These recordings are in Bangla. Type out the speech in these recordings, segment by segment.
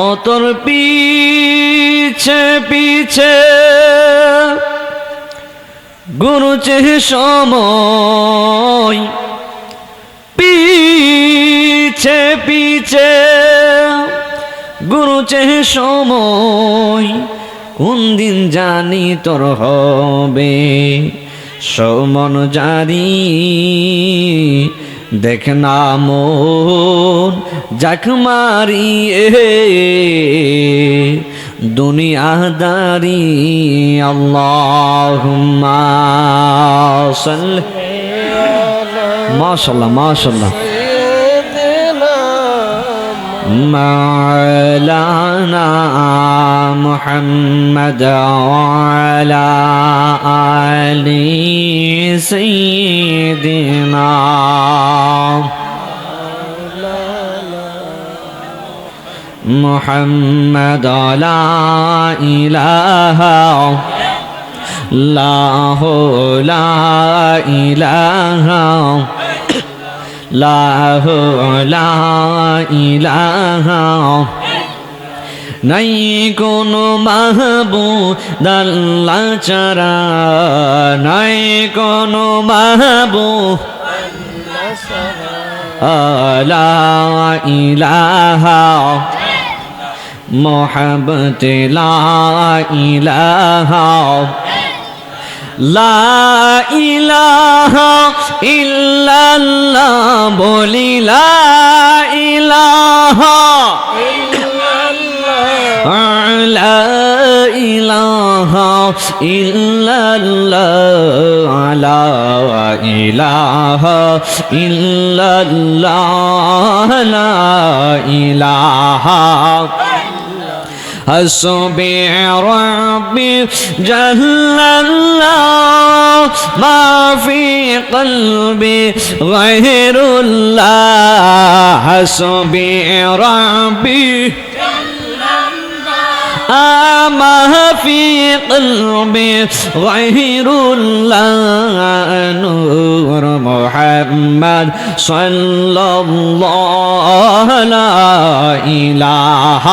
তোর পিছে পিছে ঘুরছে সময়, পিছে পিছে ঘুরছে সময়, কোন দিন জানি তোর হবে সমন জারি। দেখ না মন যাক মারিয়ে দুনিয়াদারি। আল্লাহুম্মা সাল্লি মাশাআল্লাহ মাশাআল্লাহ মাওলানা মুহাম্মদ ওয়ালা আলি সাইয়্যিদিনা মুহাম্মদ লা ইলাহা ইল্লাল্লাহু লা ইলাহা লাহু লা ইলাহা নাই কোনো মাহবুদ আল্লাহ ছাড়া, নাই কোনো মাহবুদ লা ইলাহা মুহাম্মদ লা ইলাহা লা ইলাহা ইল্লাল্লাহ বলি লা ইলাহা লা ইলাহা ইল্লাল্লাহ লা ইলাহা ইল্লাল্লাহ লা ইলাহা حسبي ربي جل الله ما في قلبي غير الله حسبي ربي ما في قلبي غير الله نور محمد صلى الله لا إله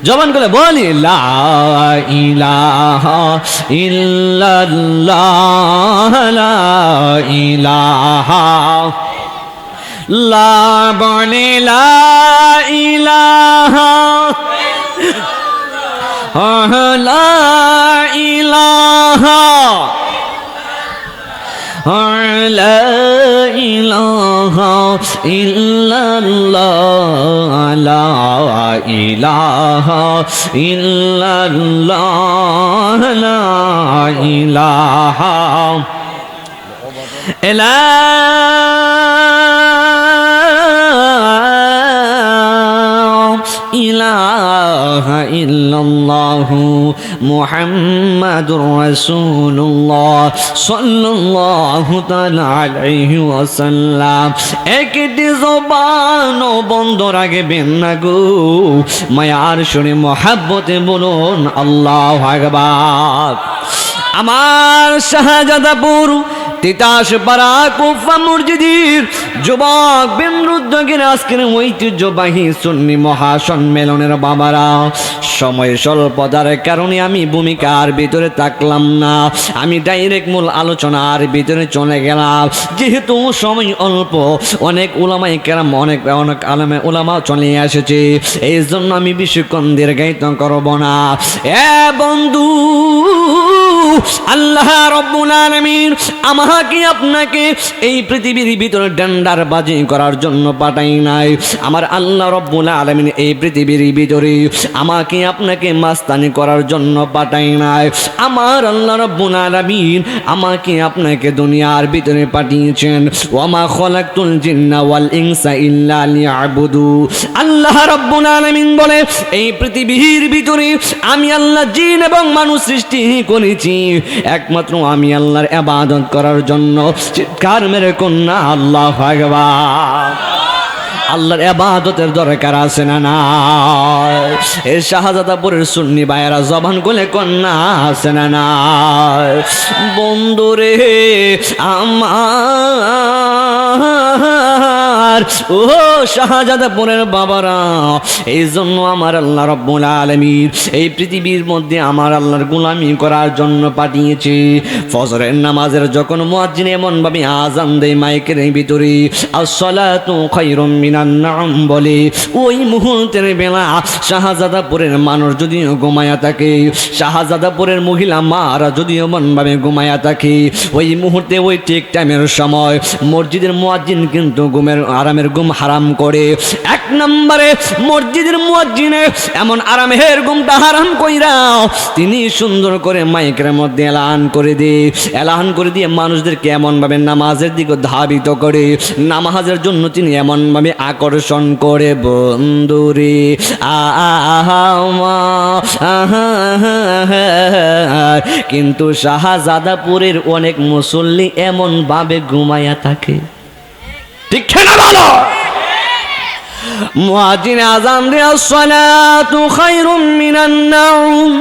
জবান করে বলি লা ইলাহা ইল্লাল্লাহ লা ইলাহা লা বলি লা ইলাহা লা ইলাহা লা ইলাহা ইল্লাল্লাহ লা ইলাহা ইল্লাল্লাহ লা ইলাহা ইলাহা ইল্লাল্লাহু মুহাম্মাদুর রাসূলুল্লাহ সাল্লাল্লাহু তাআলা আলাইহি ওয়াসাল্লাম। একটি জবান বন্ধ রাখবেন না গো, মায়ার শুনে মহাব্বতে বলুন আল্লাহু আকবার। আমার শাহজাদাপুর তিতাস পাড়া কুফা মসজিদের যুবক বৃন্দকে আজকের ঐতিহ্যবাহী সুন্নি মহাসম্মেলনের বাবারা, সময় স্বল্পতার কারণে আমি ভূমিকার ভিতরে থাকলাম না, আমি ডাইরেক্ট মূল আলোচনার ভিতরে চলে গেলাম। যেহেতু সময় অল্প, অনেক উলামায়ে কেরাম অনেক আলেমে উলামা চলে এসেছে, এই জন্য আমি বেশিক্ষণ দীর্ঘায়িত করব না। এ বন্ধু, আল্লাহ রব্বুল আলামিন আমাকে আপনাকে এই পৃথিবীর ভিতরে ডান্ডার বাজি করার জন্য পাঠাই নাই। আমার আল্লাহ রব্বুল আলামিন এই পৃথিবীর ভিতরে আমাকে আপনাকে মাস্তানি করার জন্য পাঠাই নাই। আমার আল্লাহ রব্বুল আলামিন আমাকে আপনাকে দুনিয়ার ভিতরে পাঠিয়েছেন। ওয়ামা খালাকতুল জিন্না ওয়াল ইনসা ইল্লা লিয়াবুদু। আল্লাহ রব্বুল আলামিন বলে, এই পৃথিবীর ভিতরে আমি আল্লাহ জিন এবং মানুষ সৃষ্টি করেছি একমাত্র আমি আল্লাহর ইবাদত করার জন্য। চিৎকার মেরে কন্যা আল্লাহু আকবার। আল্লাহর ইবাদতের দরকার আছে না না? এই শাহজাদাপুরের সুন্নি ভাইয়েরা জবান খুলে কন্যা আছে না না? বন্ধুরে আমার আমার, ও শাহজাদাপুরের বাবারা, এই জন্য আমার আল্লাহ রাব্বুল আলামিন এই পৃথিবীর মধ্যে আমার আল্লাহর গোলামি করার জন্য পাঠিয়েছে। ফজরের নামাজের যখন মুয়াজ্জিন এমন ভাবে আযান দেয় মাইকের ভিতরে, আসসালাতু খায়রুম মিনান নাম বলে, ওই মুহূর্তের বেলা শাহজাদাপুরের মানুষ যদিও ঘুমায়া থাকে, শাহজাদাপুরের মহিলা মারা যদিও মনভাবে ঘুমায়া থাকে, ওই মুহূর্তে ওই ঠিক টাইমের সময় মসজিদের মুয়াজ্জিন কিন্তু আরামের ঘুম হারাম করে। এক নম্বরে মসজিদের মুয়াজ্জিনে এমন আরামের ঘুমটা হারাম কইরা তিনি সুন্দর করে মাইকের মধ্যে এলান করে দিয়ে মানুষদেরকে এমনভাবে নামাজের দিকে ধাবিত করে, নামাজের জন্য তিনি এমনভাবে আকর্ষণ করে, বন্ধুরে কিন্তু শাহজাদাপুরের অনেক মুসল্লি এমন ভাবে ঘুমায়া থাকে, ঠিক না বলো? মুয়াজ্জিন আযান দিয়ে আসসালাতু খায়রুম মিনান নাওম,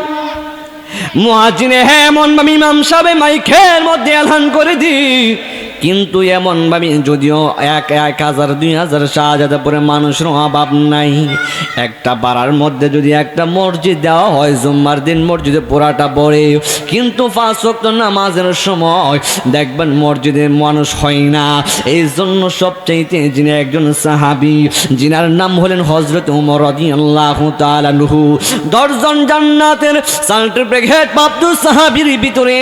মুয়াজ্জিন এমন ভাবে ইমাম সাহেব মাইকের মধ্যে এলান করে কিন্তু এমনভাবে যদিও 1000 2000 শাহজাদাপুরের মানুষের অভাব নাই, একটা পাড়ার মধ্যে যদি একটা মসজিদ দেওয়া হয় জুম্মার দিন মসজিদে পুরাটা পড়ে, কিন্তু 5 ওয়াক্ত নামাজের সময় দেখবেন মসজিদে মানুষ হয় না। এই জন্য সবচাইতে যিনি একজন সাহাবী, যিনার নাম হলেন হযরত ওমর রাদিয়াল্লাহু তাআলা আনহু, 10 জন জান্নাতের সার্টিফিকেট প্রাপ্ত সাহাবীর ভিতরে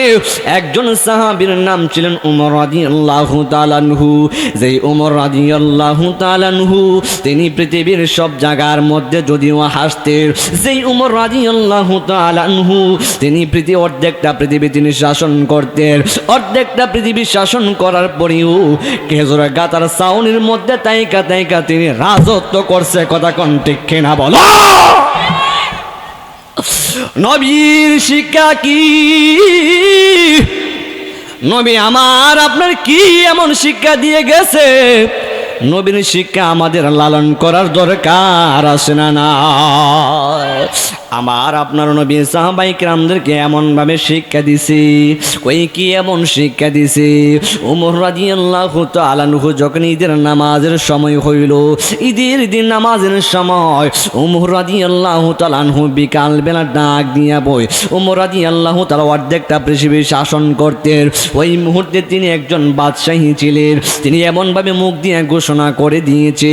একজন সাহাবীর নাম ছিলেন ওমর রাদিয়াল্লাহু তাআলা আনহু। যেই ওমর রাদিয়াল্লাহু তাআলা আনহু তিনি পৃথিবীর সব জায়গার মধ্যে যদিও হাসতেন, যেই ওমর রাদিয়াল্লাহু তাআলা আনহু তিনি অর্ধেকটা পৃথিবী তিনি শাসন করতেন, অর্ধেকটা পৃথিবী শাসন করার পরেও খেজুরের গাতার ছাউনির মধ্যে তাইকা তিনি রাজত্ব করছে। কথা কোন ঠিক কিনা বলো? নবীর শিক্ষা কি? নবী আমার আপনার কি এমন শিক্ষা দিয়ে গেছে? নবীর শিক্ষা আমাদের লালন করার দরকার আছে না? আমার আপনার নবী সাহাবায়ে কেরামদেরকে এমনভাবে শিক্ষা দিছে, কই কি এমন শিক্ষা দিছে? ওমর রাদিয়াল্লাহু তাআলা আনহু যখন ঈদের নামাজের সময় হইল, ঈদের দিন নামাজের সময় ওমর রাদিয়াল্লাহু তাআলা আনহু বিকাল বেলা ডাক দিয়া বই, ওমর রাদিয়াল্লাহু তাআলা অর্ধেকটা পৃথিবী শাসন করতেন। ওই মুহূর্তে তিনি একজন বাদশাহী ছিলেন, তিনি এমনভাবে মুখ দিয়ে ঘোষণা করে দিয়েছে,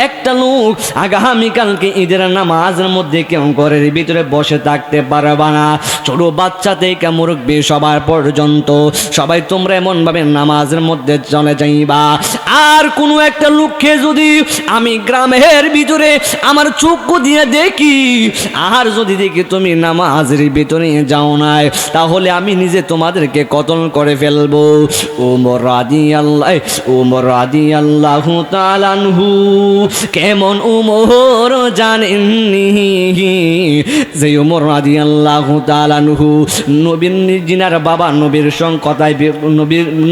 একটা লোক আগামীকালকে ঈদের নামাজের মধ্যে কেউ ঘরের ভিতরে বসে থাকতে পারবা না, ছোট বাচ্চা থেকে মুরব্বী সবার পর্যন্ত সবাই তোমরা এমন ভাবে নামাজের মধ্যে চলে যাইবা। আর কোনো একটা লোককে যদি আমি গ্রামের ভিতরে আমার চক্ষু দিয়ে দেখি, আর যদি দেখি তুমি নামাজের ভিতরে যাও নাই, তাহলে আমি নিজে তোমাদেরকে কতল করে ফেলবো। ওমর রাদিয়াল্লাহু তাআলা আনহু কেমন ওমর জানেননি? যে ওমর রাদিয়াল্লাহু তাআলা আনহু নবীর জিনার বাবা নবীর সঙ্গে কথায়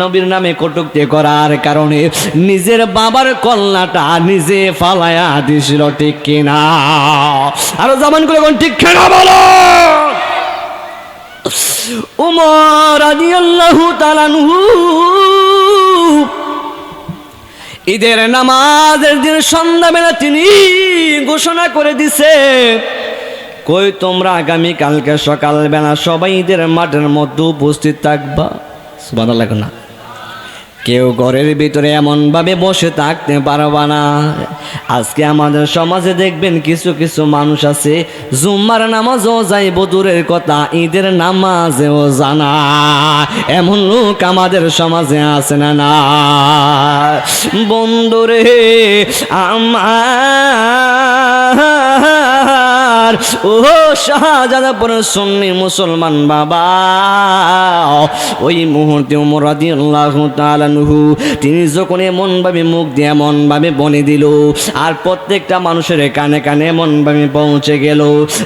নবীর নামে কটূক্তি করার কারণে নিজের বাবার কল্লাটা নিজে ফালায়া দিছিল, ঠিক কিনা? আরো জামান করে কোন ঠিক কিনা বলো? ওমর রাদিয়াল্লাহু তাআলা আনহু ঈদের নামাজের দিন সন্ধ্যাবেলা তিনি ঘোষণা করে দিছে, কই তোমরা আগামী কালকে সকালবেলা সবাই ঈদের মাঠের মধ্যে উপস্থিত থাকবা। সুবহানাল্লাহ না? কেউ ঘরের ভিতরে এমনভাবে বসে থাকতে পারবা না। আজকে আমাদের সমাজে দেখবেন কিছু কিছু মানুষ আছে জুম্মার নামাজও যাইব দূরের কথা, ঈদের নামাজেও জানা, এমন লোক আমাদের সমাজে আছে না? বন্ধুরে আমার, ও শাহজাদাপুরের সুন্নি মুসলমান বাবা, ওই মুহূর্তে ওমর রাদিয়াল্লাহু তাআলা আনহু তিনি যখন এমনভাবে মুখ দিয়ে এমনভাবে বলে দিল, আর প্রত্যেকটা মানুষের কানে কানে এমনভাবে পৌঁছে গেল,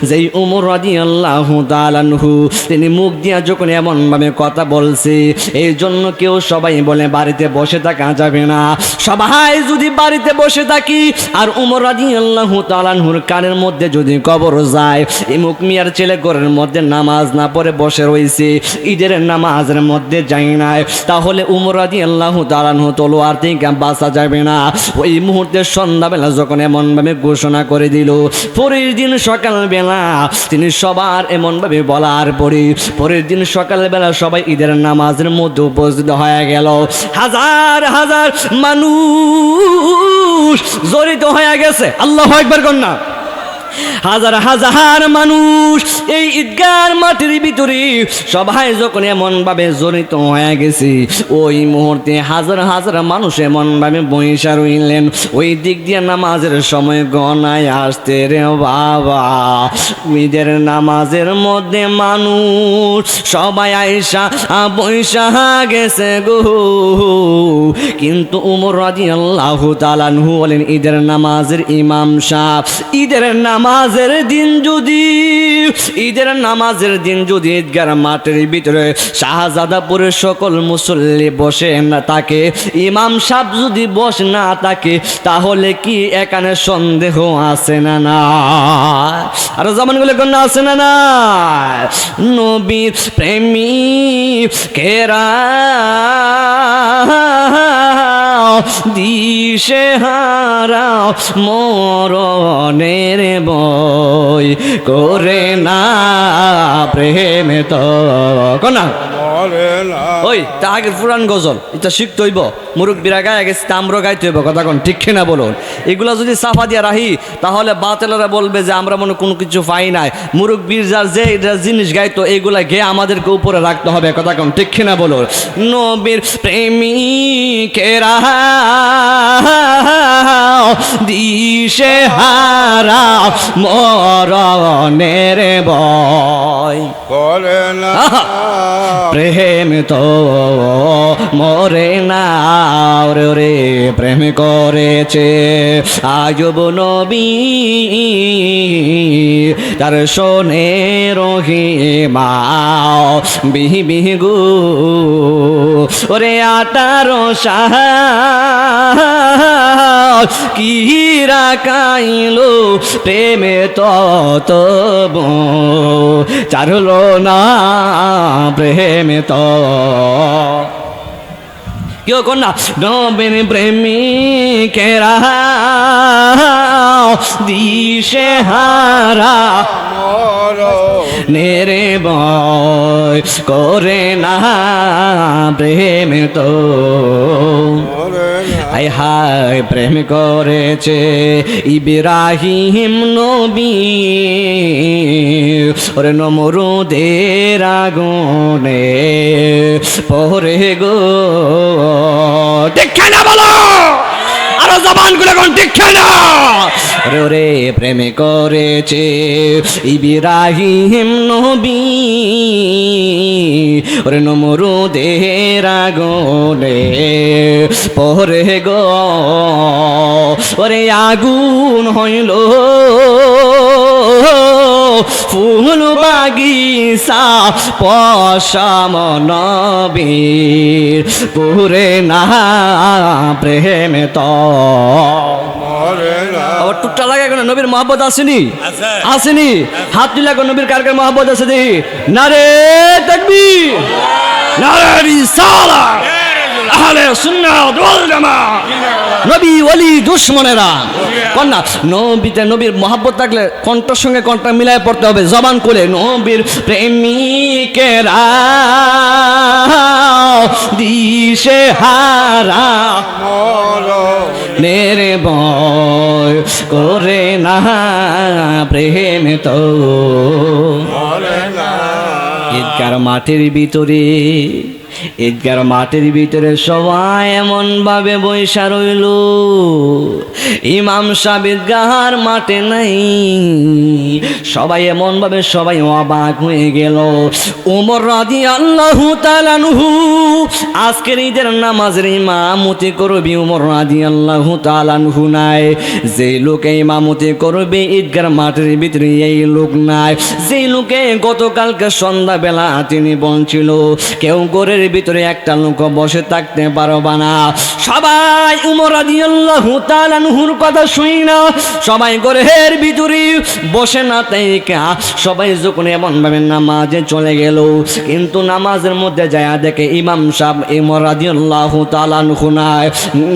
যেই ওমর রাদিয়াল্লাহু তাআলা আনহু তিনি মুখ দিয়ে যখন এমনভাবে কথা বলছে, এই জন্য কেউ সবাই বলে বাড়িতে বসে থাকা যাবে না। সবাই যদি বাড়িতে বসে থাকি আর ওমর রাদিয়াল্লাহু তাআলা আনহুর কানের মধ্যে যদি কবর যায় ইমুক মিয়ার ছেলে ঘরের মধ্যে নামাজ না পড়ে বসে রয়েছে, ঈদের নামাজের মধ্যে যায় নাই, তাহলে উমর রাদিয়াল্লাহু তাআলা আনহু তলোয়ার থেকে বাঁচা যাবে না। ওই মুহূর্তে সন্ধ্যাবেলা যখন এমনভাবে ঘোষণা করে দিল, পরের দিন সকালবেলা তিনি সবার এমনভাবে বলার পরে পরের দিন সকালবেলা সবাই ঈদের নামাজের মধ্যে উপস্থিত হয়ে গেল। হাজার হাজার মানুষ জড়িত হয়ে গেছে। আল্লাহু আকবার কন্যা। হাজার হাজার মানুষ এই ঈদগার মাটির ভিতরে সবাই যখন এমনভাবে জড়িত হয়ে গেছে, ওই মুহূর্তে হাজার হাজার মানুষ এমনভাবে বৈশা রইলেন। ওই দিক দিয়ে নামাজের সময় গণায় আসতে রে বাবা, ঈদের নামাজের মধ্যে মানুষ সবাই আইসা বৈশা গেছে গো। কিন্তু উমর রাদিয়াল্লাহু তাআলা আনহু বলেন, ঈদের নামাজের ইমাম সাহেব, ঈদের নামাজের দিন যদি ঈদগার মাঠের ভিতরে শাহজাদাপুরের সকল মুসল্লি বসে না থাকে, ইমাম সাহেব যদি বসে না থাকে, তাহলে কি এখানে সন্দেহ আছে না না? আর জামানগুলো কন্যা আছে না না? নবীর প্রেমিক কেরা দিশে হারা মরণের বই করে না প্রেমে তো কোনা ওই তা আগের পুরান গজল এটা শিখতে হইব, মুরব্বীরা গায়ে গেছে আমরা গাইতে হইব। কথা কোন ঠিক না বলুন? এগুলা যদি সাফা দিয়া রাখি তাহলে বাতেলারা বলবে যে আমরা মনে কোনো কিছু পাই নাই। মুরব্বীর যার যে জিনিস গাইতো এগুলা গেয়ে আমাদেরকে উপরে রাখতে হবে। কথা কোন ঠিক না বলুন? নবীর প্রেমিকেরা দিশে হারা মরণের ভয় করে না প্রেম তো মরে না রে। প্রেম করেছে আয়ুব নবী, তার শোনে রহিমা বিহি গু ওরে 18 সাল কিরা কাইলো প্রেমে তত চারলো না প্রেমে তো কেউ কন্যা নবীর প্রেমিকেরা দিশে হারা নেরে বয় করে না প্রেম তো হায় হায় প্রেম করেছে ইব্রাহিম নবী ওরে নমরুদের আগুনে পরে গো। ঠিক না বলো আরো জবান গুলো কোন ঠিক না রে? প্রেম করেছে ইব্রাহিম নবী ওরে নমরুদের আগুনে পরে গো। ওরে আগুন হইল ফুল বাগিচা পশম নবীর পুরে না প্রেমে তো আবার টুকটা লাগে কোনো নবীর মহব্বত আসেনি? আসেনি? হাত তুলে নবীর কার কার মহব্বত আছে দেখি? নারে তাকবীর, নারে রিসালাত, আহলে সুন্নাত ওয়াল জামাত। নবী ওলি দুশমনেরা কন্যা নবীতে নবীর মহব্বত থাকলে কণ্ঠের সঙ্গে কণ্ঠ মিলায় পড়তে হবে জবান করে। নবীর প্রেমিকেরা দিশে হারা নেরে বয় করে না প্রেম তো ঈদগার মাঠের ভিতরে, ঈদগার মাঠের ভিতরে সবাই এমন ভাবে বৈশা রইল। ইমাম সাহেব ঈদগার মাঠে নাই, সবাই এমন ভাবে সবাই অবাক হয়ে গেল। ওমর রাদিয়াল্লাহু তাআলা আনহু আজকের ঈদের নামাজের ইমামতি করবে, ওমর রাদিয়াল্লাহু তাআলা আনহু নাই। যে লোকে ইমামতি করবে ঈদগার মাঠের ভিতরে এই লোক নাই। যে লোকে গতকালকে সন্ধ্যাবেলা তিনি বলছিল কেউ ঘরের ভিতরে ভিতরে একটা লোক বসে থাকতে পারবা না। সবাই উমর রাদিয়াল্লাহু তাআলা আনহুর কথা শুনি না, সবাই ঘরের ভিতরে বসে না তাইকা সবাই যখন এমন ভাবে নামাজে চলে গেল, কিন্তু নামাজের মধ্যে যায় দেখে ইমাম সাহেব উমর রাদিয়াল্লাহু তাআলা আনহু নাই।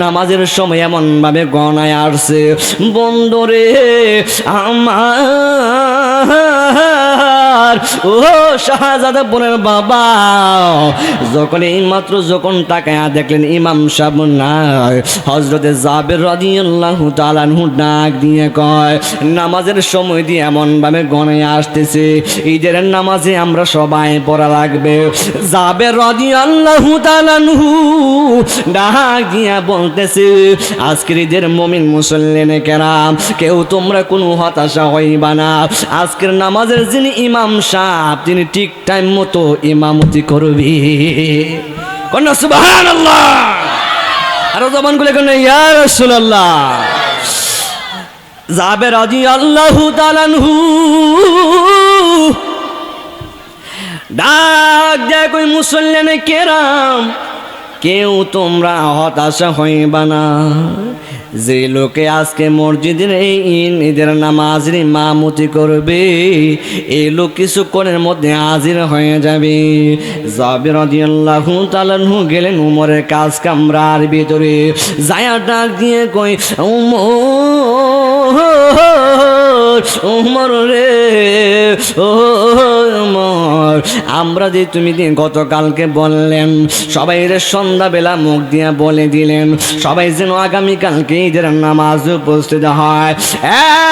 নামাজের সময় এমন ভাবে গণায় আসছে, বন্ধুরে আমার ও শাহজাদাপুরের বাবা, যখন এইমাত্র যখন তাকায় দেখলেন ইমাম সাহেব নাই, হযরতে জাবের রাদিয়াল্লাহু তাআলা আনহু ডাক দিয়ে কয়, নামাজের সময় দিয়ে এমন ভাবে গণায় আসতেছে, ঈদের নামাজে আমরা সবাই পড়া লাগবে। জাবের রাদিয়াল্লাহু তাআলা আনহু ডাক দিয়ে বলতেছে, আজকের ঈদের মুমিন মুসল্লিনে কেরাম, কেউ তোমরা কোনো হতাশা হইবা না। আজকের নামাজের যিনি ইমাম সাহেব, তিনি ঠিক টাইম মতো ইমামতি করবি। কন্যা সুবহানাল্লাহ, আরো জবান খুলে কন্যা ইয়া রাসূলুল্লাহ। জাবের রাদিয়াল্লাহু তাআলা আনহু ডাক দেয়, কই মুসল্লিনে কেরাম, কেউ তোমরা হতাশা হইবা না। যে লোকে আজকে মসজিদের এই ঈদের নামাজের ইমামতি করবে, এই লোক কিছুক্ষণের মধ্যে হাজির হয়ে যাবে। জাবের রাদিয়াল্লাহু তাআলা আনহু গেলেন উমরের কাজ কামরার ভিতরে, যায়া ডাক দিয়ে কই, উমর রে, ও উমর, আমরা যে তুমি গতকালকে বললেন সবাই রে সন্ধ্যাবেলা মুখ দিয়া বলে দিলেন সবাই যেন আগামীকালকে ঈদের নামাজ উপস্থিত হয়।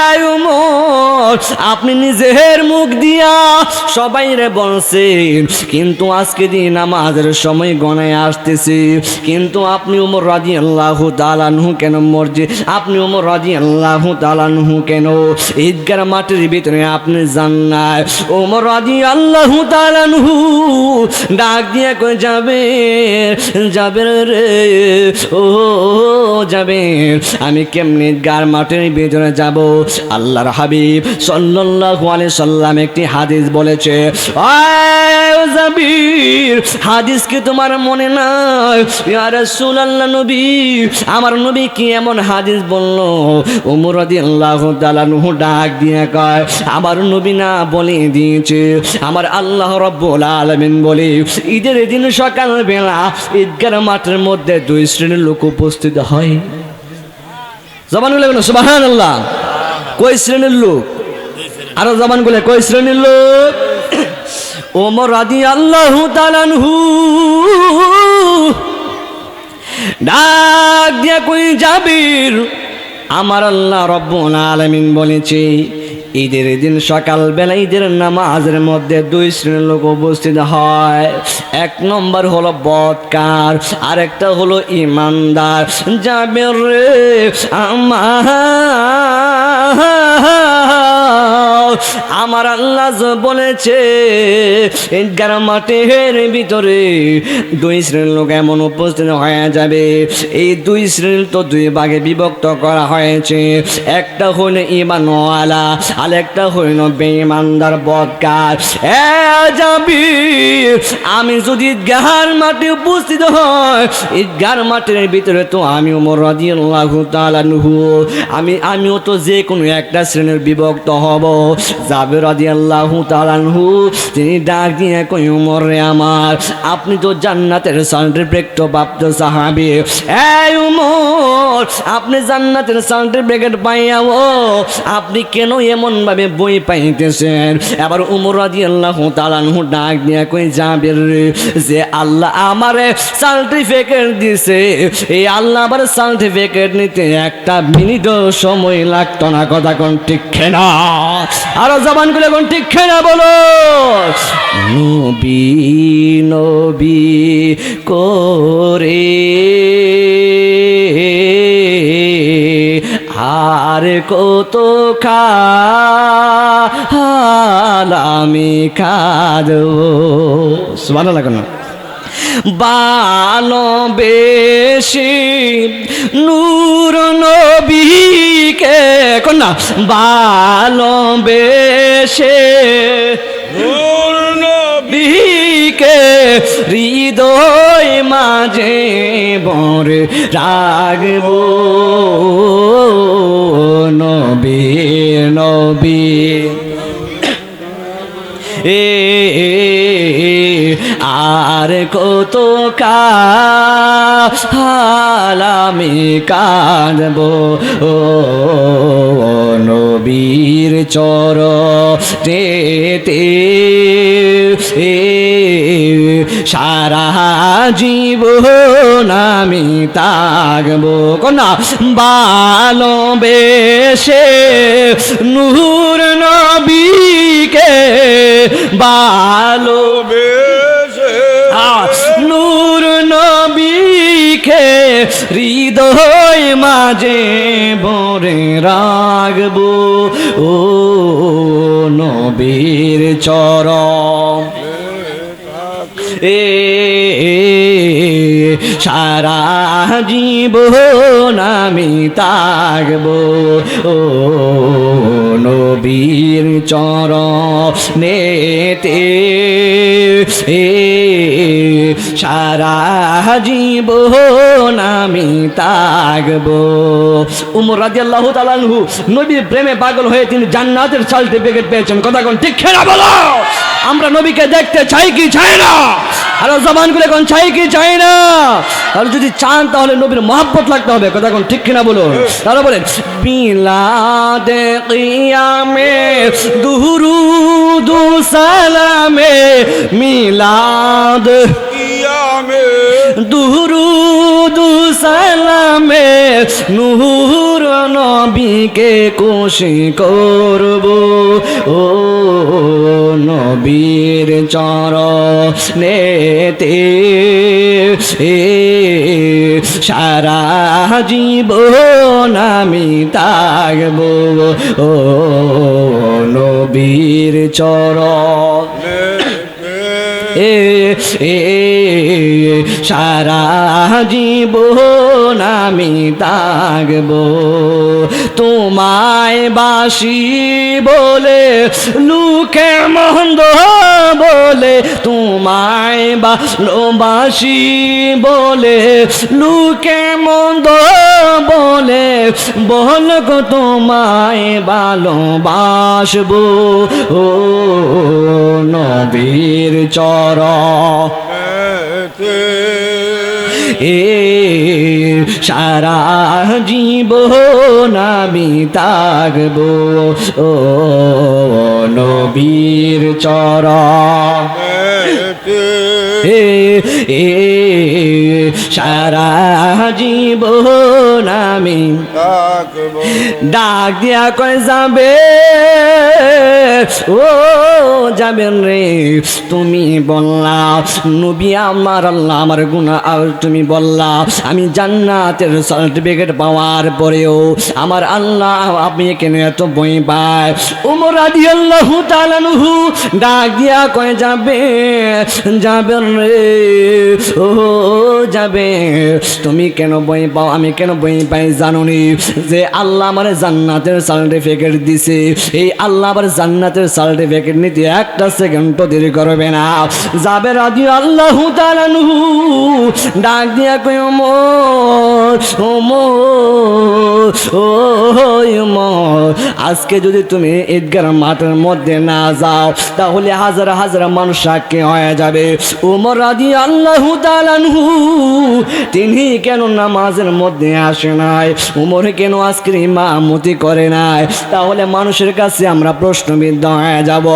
এই উমর, আপনি নিজের মুখ দিয়া সবাই রে বলছেন, কিন্তু আজকে দিন নামাজের সময় গণায় আসতেছে, কিন্তু আপনি উমর রাদিয়াল্লাহু তাআলা আনহু কেন মসজিদ, আপনি উমর রাদিয়াল্লাহু তাআলা আনহু কেন ঈদগাহ মাঠের ভিতরে আপনি যান না? উমর রাদিয়াল্লাহু তাআলা আনহু ডাক দিয়ে কই, যাবে যাবে রে, ও যাবে, আমি কেমনে ঈদগাহ মাঠের ভিতরে যাব? আল্লাহর হাবিব সাল্লাল্লাহু আলাইহি সাল্লাম একটি হাদিস বলেছে, ও জাবির, হাদিস কি তোমার মনে নাই? ইয়া রাসূলুল্লাহ, নবী, আমার নবী কি এমন হাদিস বললো? ওমর রাদিয়াল্লাহু তাআলা আনহু ডাক দিয়ে কয়, আমার নবী না বলে দিয়েছে, আমার আল্লাহ রাব্বুল আলামিন বলে, ঈদের দিন সকালবেলা ঈদগাহ মাঠের মধ্যে দুই শ্রেণীর লোক উপস্থিত হয়। জবান গুলো সুবহানাল্লাহ। কয় শ্রেণীর লোক? আরো জবান গুলো, কয় শ্রেণীর লোক? ওমর রাদিয়াল্লাহু তাআলা আনহু ডাক দিয়া কই, জাবির, আমার আল্লাহ রাব্বুল আলামিন বলেছে ঈদের দিন সকালবেলা ঈদের নামাজের মধ্যে দুই শ্রেণীর লোক উপস্থিত হয়। এক নম্বর হলো বদকার, আরেকটা হলো ইমানদার। জাবির রে আমার আল্লাহ বলেছে ঈদগাহ মাঠের ভিতরে দুই শ্রেণীর লোক এমন উপস্থিত হয়ে যাবে। এই দুই শ্রেণীর তো দুই ভাগে বিভক্ত করা হয়েছে, একটা হলো ঈমানওয়ালা আর একটা হইল বেঈমানদার বদকার। আমি যদি ঈদগাহর মাঠে উপস্থিত হয়, ঈদগাহর মাঠের ভিতরে তো আমি ওমর রাদিয়াল্লাহু তাআলা আনহু আমিও তো যে কোনো একটা শ্রেণীর বিভক্ত হব। জাবের রাদিয়াল্লাহু তাআলা আনহু তিনি ডাক দিয়ে কই, ওমর রে আমার, আপনি তো জান্নাতের সার্টিফিকেট প্রাপ্ত সাহাবী। এই ওমর, আপনি জান্নাতের সার্টিফিকেট পাইয়াও আপনি কেন এমন ভাবে বই পাইতেছেন? এবার ওমর রাদিয়াল্লাহু তাআলা আনহু ডাক দিয়ে কই, জাবের রে, যে আল্লাহ আমারে সার্টিফিকেট দিয়েছে, এই আল্লাহ আবার সার্টিফিকেট নিতে একটা মিনিটও সময় লাগতো না। কথা কোন ঠিক না? আরো জবান গুলো কোন ঠিক না বলো? নবী নবী করে আর কত আমি কাঁদব। সুবহানাল্লাহ। কেন ভালোবেসে নূর নবীকে, কোন না, ভালোবেসে নূর নবীকে হৃদয় মাঝে ভরে রাখবো নবী নবী আর কত কাল আমি কাঁদবো ও নবীর চরণেতে সারা জীবন আমি থাকবো কন্যা ভালোবেসে নূর নবীকে ভালোবেসে নূর নবীকে হৃদয় মাঝে ভরে রাখবো ও নবীর চরণ সারা জীবন আমি থাকবো ও নবীর চরণেতে সারা জীবন আমি থাকবো উমর রাদিয়াল্লাহু তাআলা আনহু নবীর প্রেমে পাগল হয়ে তিনি জান্নাতের সার্টিফিকেট পেয়েছেন কথা কোন ঠিক খেলা বলো আমরা নবীকে দেখতে চাই কি চাই না আর জবান করে কোন চাই কি চাই না আর যদি চান তাহলে নবীর মহব্বত লাগতে হবে কথা কোন ঠিক কিনা বলুন তারা বলেন মিলাদে কিয়ামে দুরুদ সালামে মিলাদ কিয়ামে দুরুদ সালামে নূর নবীকে খুশি করব ও নবীর চরণেতে সারা জীবন আমি থাকবো ও নবীর চরণে সারা জীবন আমি থাকবো তোমায় বাসি বলে লুকে মন্দ বলে তোমায় ভালোবাসি বলে লুকে মন্দ বলে বল গো তোমায় ভালোবাসবো ও নবীর চরণে সারা জীবন আমি থাকবো ও নবীর চরণে সারা জীবন আমি থাকবো ডাক দিয়া কয় যাবে ও যাবেন রে তুমি বললা নবী আমার আল্লাহ আমার গুনাহ আর তুমি বললা আমি জান্নাতের সার্টিফিকেট পাওয়ার পরেও আমার আল্লাহ আপনি কেন এত বই পায় ওমর রাদিয়াল্লাহু তাআলা আনহু ডাক দিয়া কয় যাবে যাবেন রে ও যাবে তুমি কেন বই পাও আমি কেন বই পাই জানো নি যে আল্লাহ আমার জান্নাতের সার্টিফিকেট দিছে এই আল্লাহ আবার জান্নাতের সার্টিফিকেট নিতে একটা সেকেন্ডও দেরি করবে না যাবে রাদিয়াল্লাহু তাআলা আনহু ডাক দিয়া কই ওমর ওমর আজকে যদি তুমি ঈদগাহ মাঠের মধ্যে না যাও তাহলে হাজার হাজার মানুষ সাক্ষী হয়ে যাবে ওমর রাদিয়াল্লাহু তাআলা আনহু তিনি কেন নামাজের মধ্যে আসে নাই ওমর কেন আজকে ইমামতি করে নাই তাহলে মানুষের কাছে আমরা প্রশ্নবিদ্ধ হয়ে যাব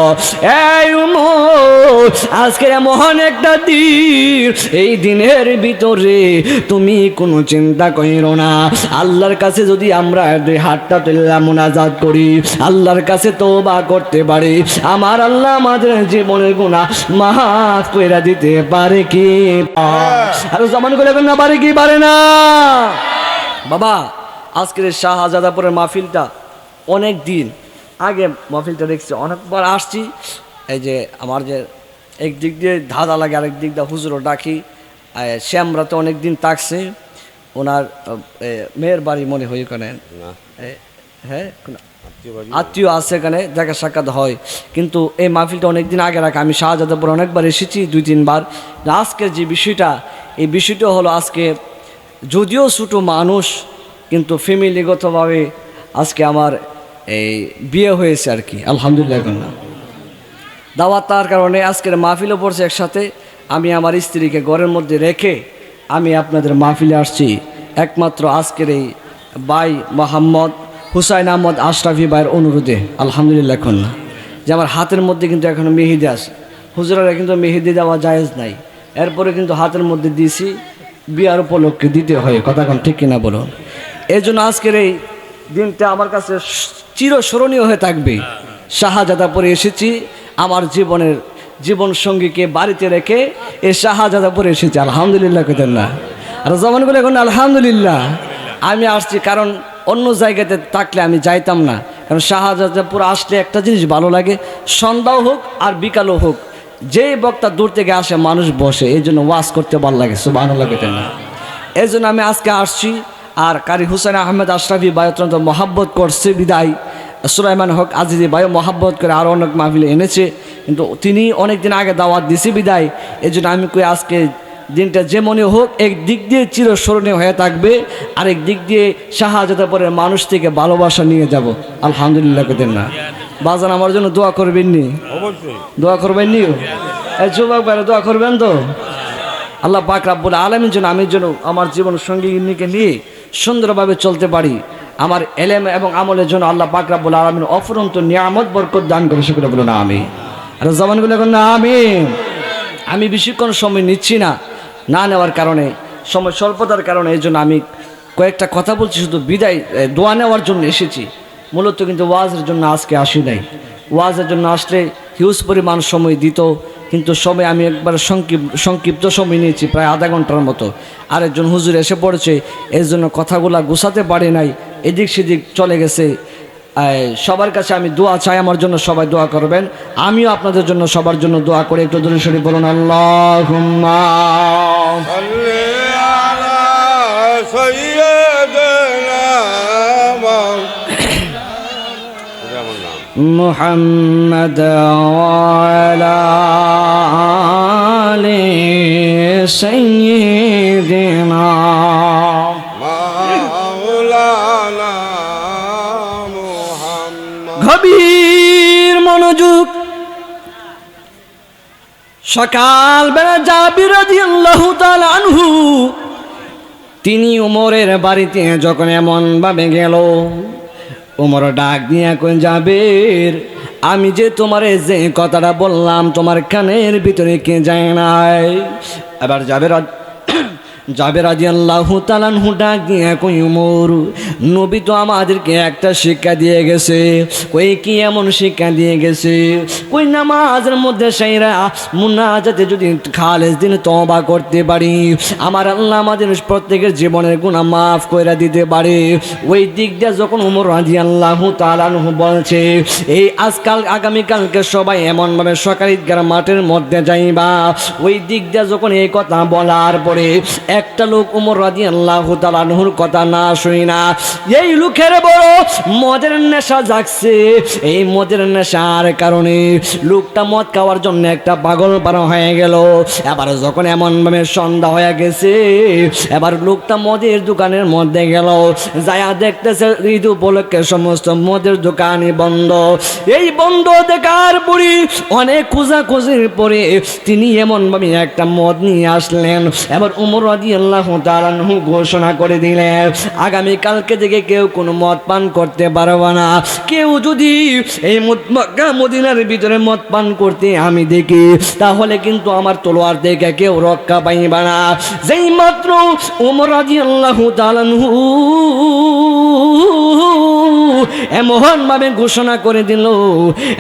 এই ওমর আজকে মহান একটা দিন এই দিনের ভিতরে তুমি কোনো চিন্তা করো না আল্লাহর কাছে যদি আমরা দুই হাতটা তুলে মুনাজাত করি আল্লাহর কাছে তওবা করতে পারি আমার আল্লাহ আমাদের জীবনের গুনাহ মাফ করে দিতে পারে কি আর জমান করে না পারে কি পারে না বাবা আজকের শাহজাদাপুরের মাহফিলটা অনেক দিন আগে মাহফিলটা দেখছি অনেকবার আসছি এই যে আমার যে একদিক দিয়ে ধাঁধা লাগে আরেক দিক দিয়ে হুজুরও ডাকি শ্যামরা তো অনেক দিন থাকছে ওনার মেয়ের বাড়ি মনে হয় ওখানে হ্যাঁ আত্মীয় আছে এখানে দেখা সাক্ষাৎ হয় কিন্তু এই মাহফিলটা অনেকদিন আগে রাখা আমি শাহজাদাপুর অনেকবার এসেছি 2-3 বার আজকের যে বিষয়টা এই বিষয়টা হলো আজকে যদিও ছোটো মানুষ কিন্তু ফ্যামিলিগতভাবে আজকে আমার এই বিয়ে হয়েছে আর কি, আলহামদুলিল্লাহ। দাওয়াত তার কারণে আজকের মাহফিলও পড়ছে একসাথে। আমি আমার স্ত্রীকে ঘরের মধ্যে রেখে আমি আপনাদের মাহফিলে আসছি একমাত্র আজকের এই ভাই মোহাম্মদ হুসাইন আহমদ আশরাফি ভাইয়ের অনুরোধে, আলহামদুলিল্লাহ। এখন না যে আমার হাতের মধ্যে কিন্তু এখনও মেহেদি আছে, হুজুরারা কিন্তু মেহেদি দেওয়া জায়েজ নাই, এরপরে কিন্তু হাতের মধ্যে দিয়েছি, বিয়ার উপলক্ষে দিতে হয়, কথা কোন ঠিক কিনা বলুন। এই জন্য আজকের এই দিনটা আমার কাছে চিরস্মরণীয় হয়ে থাকবে। শাহজাদা পরে এসেছি, আমার জীবন সঙ্গীকে বাড়িতে রেখে এই শাহজাদা পরে এসেছি, আলহামদুলিল্লাহ কেতেন না। আর জমানগুলো এখন আলহামদুলিল্লাহ আমি আসছি, কারণ অন্য জায়গাতে থাকলে আমি যাইতাম না। কারণ শাহজাদাপুর আসলে একটা জিনিস ভালো লাগে, সন্ধ্যাও হোক আর বিকালও হোক, যে বক্তা দূর থেকে আসে মানুষ বসে, এই জন্য ওয়াজ করতে ভালো লাগে, সুবহানাল্লাহ কেতেন না। এই জন্য আমি আজকে আসছি। আর কারি হুসাইন আহমেদ আশরাফি ভাই অত্যন্ত মহাব্বত করছে বিদায়, সুলাইমান হক আজিজি ভাইও মহাব্বত করে আরও অনেক মাহফিলে এনেছে, কিন্তু তিনি অনেক দিন আগে দাওয়াত দিছে বিদায়। এই জন্য আমি কই আজকে দিনটা যেমনই হোক এক দিক দিয়ে চিরস্মরণীয় হয়ে থাকবে, আরেক দিক দিয়ে শাহজাদা পরের মানুষ থেকে ভালোবাসা নিয়ে যাব, আলহামদুলিল্লাহ কেতেন না। বাজান আমার জন্য দোয়া করবেননি? অবশ্যই দোয়া করবেননি। এই যুবক ভাইরা দোয়া করবেন তো? আল্লাহ পাক রাব্বুল আলামিন যেন আমি যেন আমার জীবন সঙ্গীকে নিয়ে সুন্দরভাবে চলতে পারি, আমার এলেম এবং আমলের জন্য আল্লাহ পাক রাব্বুল আলামিন অফুরন্ত নিয়ামত বরকত দান করে, সেগুলো বলুন আমিন। আর জবানগুলো এখন না আমিন। আমি বেশিক্ষণ সময় নিচ্ছি না, না নেওয়ার কারণে, সময় স্বল্পতার কারণে, এই জন্য আমি কয়েকটা কথা বলছি, শুধু বিদায় দোয়া নেওয়ার জন্য এসেছি, মূলত কিন্তু ওয়াজের জন্য আজকে আসি নাই। ওয়াজের জন্য আসলে হিউজ পরিমাণ সময় দিত, কিন্তু সময় আমি একবার সংক্ষিপ্ত সময় নিয়েছি, প্রায় আধা ঘন্টার মতো। আরেকজন হুজুর এসে পড়েছে, এর জন্য কথাগুলা গুছাতে পারি নাই, এদিক সেদিক চলে গেছে। সবার কাছে আমি দোয়া চাই, আমার জন্য সবাই দোয়া করবেন, আমিও আপনাদের জন্য সবার জন্য দোয়া করে একটু দরুদ শরীফ বলুন। আল্লাহুম্মা সাল্লি আলা সাইয়্যিদিনা মুহাম্মাদ ওয়া আলা আলি সাইয়্যিদিনা মাওলানা মুহাম্মদ। গভীর মনোযোগ। সকালবেলা জাবির রাদিয়াল্লাহু তাআলা আনহু তিনি ওমরের বাড়িতে যখন এমন ভাবে গেল, ওমর ডাক দিয়া কই, জাবির, আমি যে তোমারে যে কথাটা বললাম তোমার কানের ভিতরে কে যায় নাই? এবার জাবের রাদিয়াল্লাহু তাআলা আনহু ডাক দিয়া কই, ওমর, নবী তো আমাদেরকে একটা শিক্ষা দিয়ে গেছে। কই কি এমন শিক্ষা দিয়ে গেছে? কই নামাজের মধ্যে সাইরা মুনাজাতে যদি খালেস দিন তওবা করতে পারি, আমার আল্লাহ আমাদের প্রত্যেকের জীবনের গুনাহ মাফ কইরা দিতে পারে। ওই দিক দিয়ে যখন ওমর রাদিয়াল্লাহু তাআলা আনহু বলছে, এই আজকাল আগামীকালকে সবাই এমনভাবে সকাল ঈদগাহ মাঠের মধ্যে যাইবা, ওই দিক দিয়ে যখন এই কথা বলার পরে একটা লোক ওমর রাদিয়াল্লাহু তাআলা আনহুর কথা না শুই না, এই লোকের বড় মদের নেশা জাগছে। এই মদের নেশার কারণে লোকটা মদ খাওয়ার জন্য একটা পাগল পারা হয়ে গেল। এবার যখন এমন ভাবে সন্ধ্যা হয়ে গেছে, এবার লোকটা মদের দোকানের মধ্যে গেল, যায়া দেখতেছে ঈদ উপলক্ষে সমস্ত মদের দোকানই বন্ধ। এই বন্ধ দেখার পরে অনেক খোঁজাখুঁজির পরে তিনি এমন ভাবে একটা মদ নিয়ে আসলেন। এবার ওমর রাদিয়াল্লাহু তাআলা আনহু ঘোষণা করে দিলেন, আগামী কালকে থেকে কেউ কোনো মদ পান করতে পারবে না। কেউ যদি এই মক্কা মদিনার ভিতরে মদ পান করতে আমি দেখি, তাহলে কিন্তু আমার তলোয়ার থেকে কেউ রক্ষা পাইবে না। যেই মাত্র ওমর রাদিয়াল্লাহু তাআলা আনহু এমন ভাবে ঘোষণা করে দিল,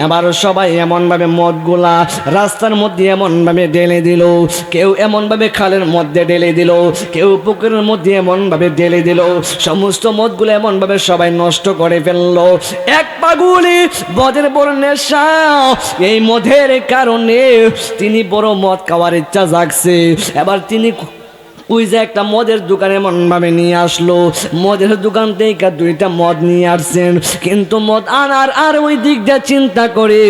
এবার সবাই এমন ভাবে মদগুলা রাস্তার মধ্যে এমন ভাবে ঢেলে দিল, কেউ এমন ভাবে খালের মধ্যে ঢেলে দিল, কেউ পুকুরের মধ্যে এমন ভাবে ঢেলে দিল, সমস্ত মদগুলো এমন ভাবে সবাই নষ্ট করে ফেললো। এক পাগলি মদের বড় নেশা, এই মদের কারণে তিনি বড় মদ খাওয়ার ইচ্ছা জাগছে। এবার তিনি ওই যে একটা মদের দোকানে এমনভাবে নিয়ে আসলো, মদের দোকান থেকে 2টা মদ নিয়ে আসছেন, কিন্তু মদ আনার আর ওই দিক দিয়ে চিন্তা করে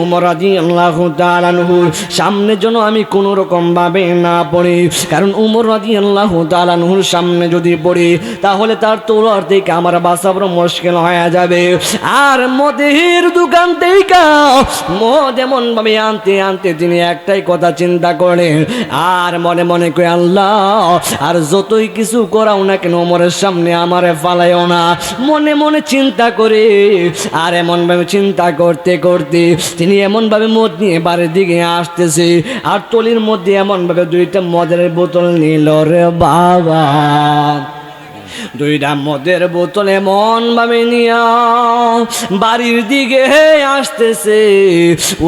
ওমর রাদিয়াল্লাহু তাআলা আনহুর সামনে যেন আমি কোনো রকম ভাবে না পড়ি, কারণ ওমর রাদিয়াল্লাহু তাআলা আনহুর সামনে যদি পড়ি তাহলে তার তলোয়ার থেকে আমার বাঁচা বড় মুশকিল হয়ে যাবে। আর মদের দোকান থেকে মদ এমন ভাবে আনতে আনতে তিনি একটাই কথা চিন্তা করেন, আর মনে মনে কই আল্লাহ আর যতই কিছু করাও না কেন ওমরের সামনে আমারে ফালাইও না। মনে মনে চিন্তা করে আর এমন ভাবে চিন্তা করতে করতে তিনি এমন ভাবে মদ নিয়ে বাড়ির দিকে আসতেছে, আর টলির মধ্যে এমন ভাবে 2টা মদের বোতল নিল রে বাবা। 2টা মদের বোতল এমন ভাবে নিয়া বাড়ির দিকে আসতেছে।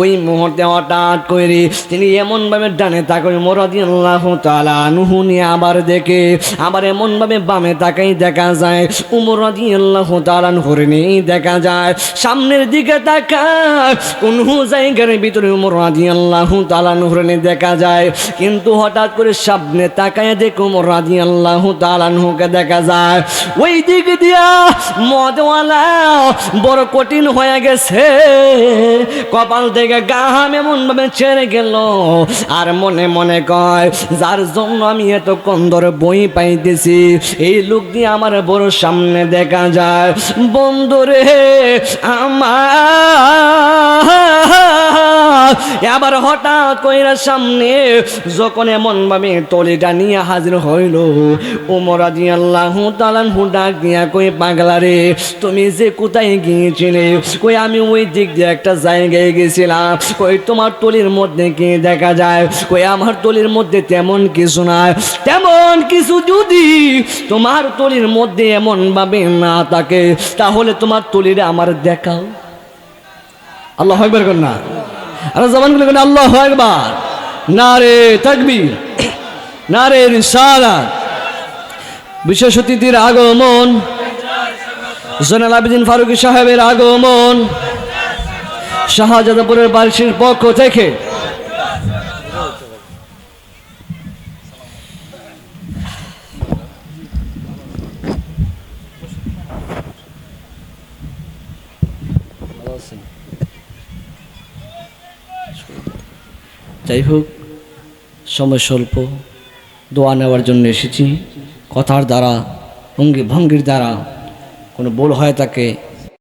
ওই মুহূর্তে হঠাৎ করে তিনি এমন ভাবে ডানে তাকাই ওমর রাদিয়াল্লাহু তাআলা আনহু নিয়ে আবার দেখে, আবার এমন ভাবে বামে তাকাই দেখা যায় ওমর রাদিয়াল্লাহু তাআলা আনহুর নেই দেখা যায়। সামনের দিকে তাকায় কোন জায়গার ভিতরে ওমর রাদিয়াল্লাহু তাআলা আনহুর নেই দেখা যায়, কিন্তু হঠাৎ করে সামনে তাকায় দেখে ওমর রাদিয়াল্লাহু তাআলা আনহুকে দেখা যায়। ওই দিক দিয়া মদওয়ালা বড় কঠিন হয়ে গেছে, কপাল থেকে গাম এমন ভাবে ছেড়ে গেল, আর মনে মনে কয় যার জন্য আমি এতক্ষণ ধরে বই পাইতেছি এই লোক দিয়ে আমার বড় সামনে দেখা যায়। বন্ধুরে আমার এবার হঠাৎ কইরা সামনে যখন এমন ভাবে তলিটা নিয়ে হাজির হইল, ওমর রাদিয়াল্লাহু তাআলা আনহু ডাক দিয়া কই পাগলা রে তুমি যে কোথায় গিয়েছিলে? কই আমি ওই দিক দিয়ে একটা জায়গায় গেছিলাম। কই তোমার টলির মধ্যে কি দেখা যায়? কই আমার টলির মধ্যে তেমন কিছু নাই। তেমন কিছু যদি তোমার টলির মধ্যে এমন ভাবে না থাকে তাহলে তোমার টলিরে আমার দেখাও। আল্লাহু আকবার কর না, আর জবানগুলো করেন আল্লাহু আকবার। নারে তাকবীর, নারে রিসালাত। বিশেষ অতিথির আগমন, জয়নুল আবেদিন ফারুকী সাহেবের আগমন শাহজাদাপুরের বালশির পক্ষ থেকে। যাই হোক, সময় স্বল্প, দোয়া নেওয়ার জন্য এসেছি। কথার দ্বারা ভঙ্গির দ্বারা কোনো ভুল হয় তাকে